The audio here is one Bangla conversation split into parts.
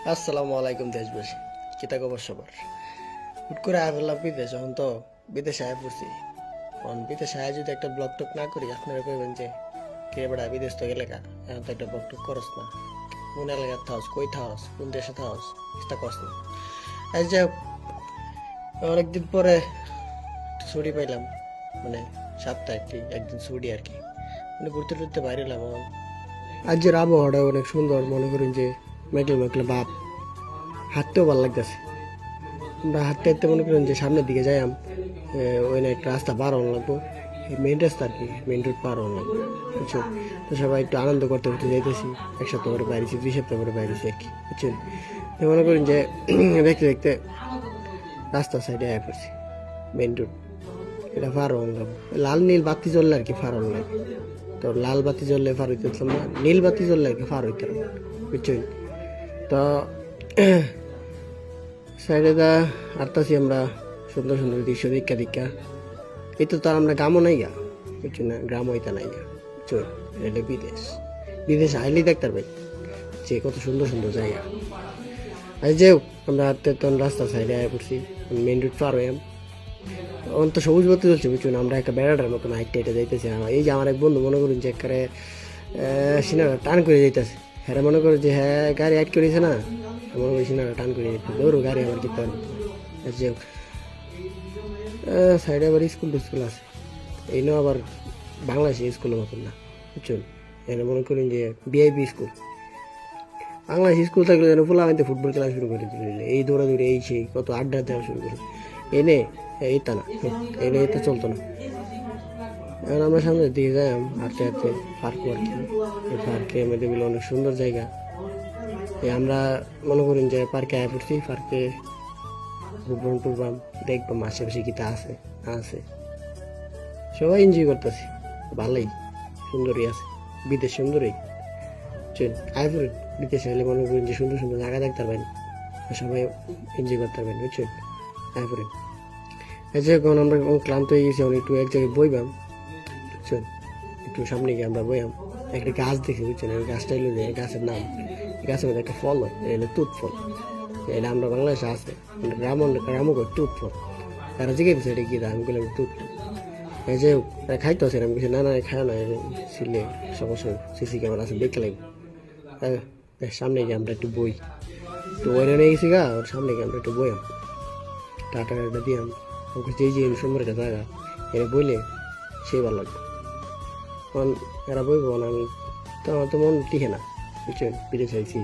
আসসালামু আলাইকুম দেশবাসী, কিতা খবর সবার? হুট করে আয় বললাম বিদেশ, এখন তো বিদেশে আয় পড়ছি। এখন বিদেশে আয় যদি একটা ব্লগ টক না করি, আপনারা কইবেন যে কে বেড়া বিদেশ তো গেলে কা, এখন তো একটা ব্লগ টক করস না। কোন এলাকার থাকস, কই থাকস, কোন দেশে থাকস, এটা করস না। আজ যে অনেকদিন পরে ছুটি পাইলাম, মানে সপ্তাহে একদিন ছুটি আর কি, মানে ঘুরতে টুরতে বাইরে এলাম। আজকের আবহাওয়াটা অনেক সুন্দর, মনে করেন যে মেঘলা মেঘলা ভাব, হাঁটতেও ভালো লাগতেছে। আমরা হাঁটতে হাঁটতে মনে করেন যে সামনের দিকে যাইলাম, ওই না একটা রাস্তা পার হওয়া লাগবো, মেইন রাস্তা আর কি, মেইন রোড পার হওয়া লাগবো, বুঝছো? তো সবাই একটু আনন্দ করতে করতে যাইতেছি। এক সপ্তাহ করে বাইরেছি, 2 সপ্তাহ করে বাইরেছি আর কি, বুঝছেন? তো মনে করেন যে দেখতে দেখতে রাস্তার সাইডে আয়া পড়ছি, মেইন রোড। এটা পার হওয়া লাগবো, লাল নীল বাতি জ্বললে আর কি পার হওয়া লাগে। তো লাল বাতি জ্বললে পার হইতেছিলাম না, নীল বাতি জ্বললে আর কি পার হইতাম, বুঝছেন? তো সাইডে দা আরতাছি আমরা, সুন্দর সুন্দর দৃশ্য দীক্ষা দীক্ষা। এই তো তার আমরা গ্রামও নাই গা, বুঝছো না? গ্রাম হইতা নাই গা, বুঝছো? এটা বিদেশ, বিদেশ আইলেই দেখতে পারবে যে কত সুন্দর সুন্দর জায়গা। আজ যেও আমরা হাঁটতে তখন রাস্তার সাইডে আয় পড়ছি, মেন রোড পার হইয়াম। তখন তো সবুজ বাতি চলছে, বুঝছো না? আমরা একটা বেড়াটার মতন হাইটে হাইটে যাইতেছি। এই যে আমার এক বন্ধু, মনে করুন যে একেবারে সিনারা টান করে যাইতেছে। হ্যাঁ মনে করো যে হ্যাঁ গাড়ি আট করেছে না, মনে করি সিনারা টান করে যেতে দৌড়ো গাড়ি আমার কি পারবো। যে সাইডে আবার স্কুল টিস্কুল আছে, এই নিয়েও আবার বাংলাদেশি স্কুলের মতন না, বুঝছেন? এখানে মনে করেন যে ভিআইপি স্কুল। বাংলাদেশ স্কুল থাকলে যেন ফুলা আনতে ফুটবল খেলা শুরু করে দিল, এই দৌড়াদৌড়ি এই সেই কত আড্ডা দেওয়া শুরু করে। এনে এইটা না, এনে এটা চলতো না। এখন আমরা সামনের দিকে যাই হাঁটতে হাঁটতে পার্ক আর কি। এই পার্কে আমাদের বলে অনেক সুন্দর জায়গা। আমরা মনে করেন যে পার্কে আয় পড়ছি, পার্কে ঘুরবাম টুরবাম, দেখবাম আশেপাশে কিতা আছে আছে, সবাই এনজয় করতেছি। ভালোই সুন্দরই আছে, বিদেশ সুন্দরই। চল আয় পড়ে, বিদেশে হলে মনে করেন যে সুন্দর সুন্দর জায়গা দেখতে পারবেন, সবাই এনজয় করতে পারবেন, বুঝছেন? আয় পড়ে যখন আমরা ক্লান্ত হয়ে গেছি, অনেক একটু এক জায়গায় বইবাম, বুঝছেন? একটু সামনে গিয়ে আমরা বইয়াম, একটা গাছ দেখি, বুঝছেন? ওই গাছটা এলো যে গাছের নাম, গাছের মধ্যে একটা ফল হয়, এটা হলো তুত ফল। এটা আমরা বাংলাদেশে আছে, গ্রামও করে তুত ফল। তারা জিজ্ঞেস এটা কি, আমি বললাম তুত ফল। এই যে খাইতে আছে, আমি বলছি না না খায় না, ছিলে সমস্যা, সিসি ক্যামেরা আছে দেখতে লাগবে। সামনে গিয়ে আমরা একটু বই, তো ওইটা নিয়ে গেছি গা, ওর সামনে গিয়ে আমরা একটু বইয়াম, টাটা টাটা দিয়াম। এই যে সুন্দর একটা জায়গা, এটা বইলে সে ভালো লাগবে। কারণ এরা বইব না, আমি তো আমার তো মন টিকে না, বুঝছেন? ফিরে চাইছি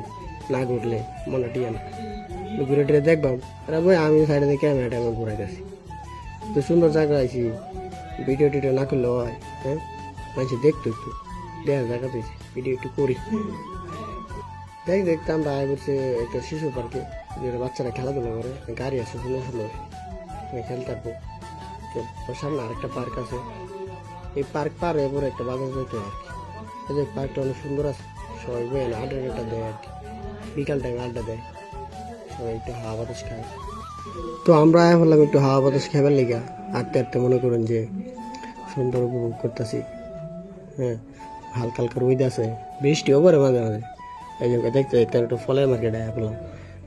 না ঘুরলে মনে টিকে না। ঘুরে টুরে দেখবাম এরা বই, আমি সাইডে দিয়ে ক্যামেরাটা এমন ঘুরাই গেছি। তো সুন্দর জায়গা আইছি, ভিডিও টিডিও না করলে হয়? হ্যাঁ, মানুষ দেখতো একটু, দেখার জায়গা পেয়েছি, ভিডিও একটু করি। দেখতে আমরা আয় করছি একটা শিশু পার্কে, যেটা বাচ্চারা খেলাধুলা করে, গাড়ি আছে সুন্দর সুন্দর, খেলতে পারবো। ওর সামনে আরেকটা পার্ক আছে, এই পার্ক পার হয়ে পরে একটা বাজার যেতে হয় আর কি। এই যে পার্কটা অনেক সুন্দর আছে, সবাই বই আড্ডা দেয় আর কি, বিকাল টাইমে আড্ডা দেয়, সবাই একটু হাওয়া বাতাস খায়। তো আমরা বললাম একটু হাওয়া বাতাস খাবার লেগে হাঁটতে হাঁটতে মনে করেন যে সুন্দর উপভোগ করতেছি। হ্যাঁ, হালকা হালকা রোদ আছে, বৃষ্টিও পরে মাঝে মাঝে। এই জন্য দেখতে দেখতে একটু ফলের মার্কেটে আসলাম,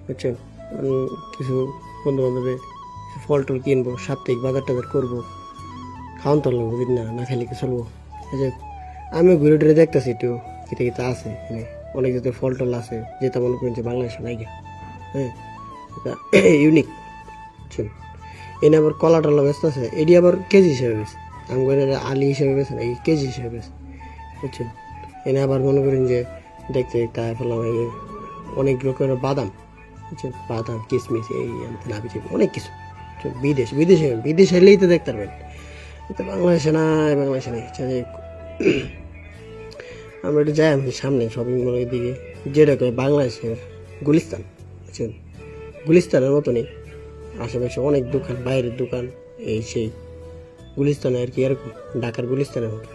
বুঝছেন? কিছু বন্ধু বান্ধবে ফল টল কিনবো, সাপ্তাহিক বাজার টাজার করবো, খাওয়ান তো লাগবো, বুঝি না, না খাইলে কি চলবো? এই যে আমি ঘুরে টুরে দেখতেছি একটু কিতা কিতা আছে, মানে অনেক জাতের ফল টল আছে, যেটা মনে করেন যে বাংলাদেশে নাই গা। হ্যাঁ, এটা ইউনিক, বুঝছেন? এনে আবার কলা টলা ব্যস্ত আছে, এটি আবার কেজি হিসেবে বেছে, আমি আলি হিসেবে বেছে না, এই কেজি হিসেবে বেছে, বুঝছেন? এনে আবার মনে করেন যে দেখতে দেখতে ফেললাম অনেক রকমের বাদাম, বুঝছেন? বাদাম কিশমিশ এই নাবি অনেক কিছু। বিদেশে এলেই তো দেখতে পারবেন, এটা বাংলাদেশে না, বাংলাদেশে নেই। আমরা একটু যাই আমি সামনে শপিং মলের দিকে, যেটা করে বাংলাদেশের গুলিস্তান, বুঝছেন? গুলিস্তানের মতনই আশেপাশে অনেক দোকান, বাইরের দোকান, এই সেই গুলিস্তানে আর কি, এরকম ঢাকার গুলিস্তানের মতো।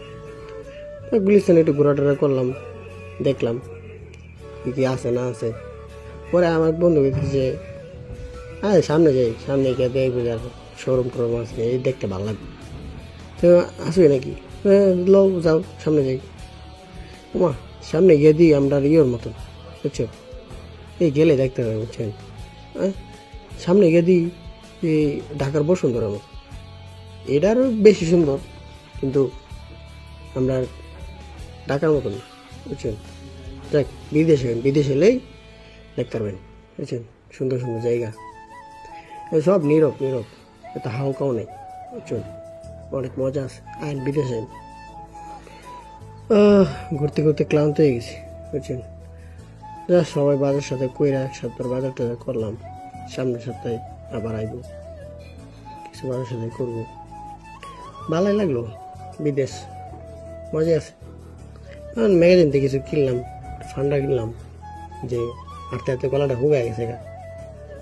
গুলিস্তানে একটু ঘোরাটোরা করলাম, দেখলাম কী কী আছে না আছে। পরে আমার বন্ধু বলছে যে হ্যাঁ সামনে যাই, সামনে গিয়ে দেখবো যে শোরুম টোরুম আছে, এই দেখতে ভালো লাগবে। তো আসবে নাকি? লো যাও সামনে যাই। ওমা, সামনে গিয়ে দিই আমরা ইয়োর মতন, বুঝছো? এই গেলে দেখতে হবে বুঝছেন। হ্যাঁ, সামনে গিয়ে দিই এই ঢাকার বসুন্ধরা মতো, এটা আরও বেশি সুন্দর, কিন্তু আমরা ঢাকার মতো না বুঝছেন। দেখ বিদেশে এলেই দেখতে পারবেন বুঝছেন, সুন্দর সুন্দর জায়গা, সব নীরব, এত হাউকাও নেই বুঝছেন, অনেক মজা আছে। আইন বিদেশে ঘুরতে ঘুরতে ক্লান্ত হয়ে গেছি বুঝছেন। যা সবাই বাজার সাথে কইরা এক সপ্তাহ বাজার টাজার করলাম, সামনের সপ্তাহে আবার আইব, কিছু বাজার সাথে করবো, ভালোই লাগলো। বিদেশ মজা আছে। ম্যাগাজিন থেকে কিছু কিনলাম, ঠান্ডা কিনলাম, যে হাঁটতে হাঁটতে গলাটা হুগায় গেছে গা,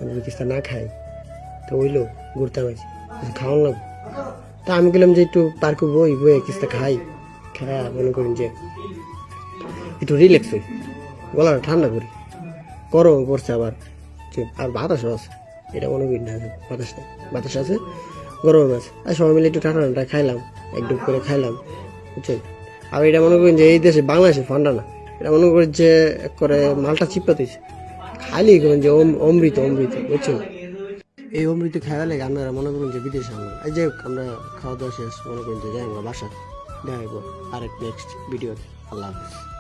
যদি কিছুটা না খাই তো হইলো, ঘুরতে পারছি কিছু খাওয়ান লাগবো। তা আমি গেলাম যে একটু পার্কে বই কিছুটা খাই, খায়া মনে করেন যে একটু রিল্যাক্স হই, গলাটা ঠান্ডা করি, গরম পড়ছে আবার, আর বাতাসও আছে, এটা মনে করি না বাতাস নেই, বাতাস আছে, গরম আছে, আর সবাই মিলে একটু ঠান্ডা খাইলাম, এক ডুব করে খাইলাম বুঝছেন। আর এটা মনে করেন যে এই দেশে বাংলাদেশে ঠান্ডা না, এটা মনে করেন যে এক করে মালটা চিপাতেছে, খাইলেই করেন যে অমৃত বুঝছেন। এই অমৃত খাইলে আপনারা মনে করেন যে বিদেশে আমরা এই যে আমরা খাওয়া দাওয়া শেষ, মনে করেন যে যাই আমরা বাসা দেখা আরেক নেক্সট ভিডিওতে। আল্লাহ হাফিজ।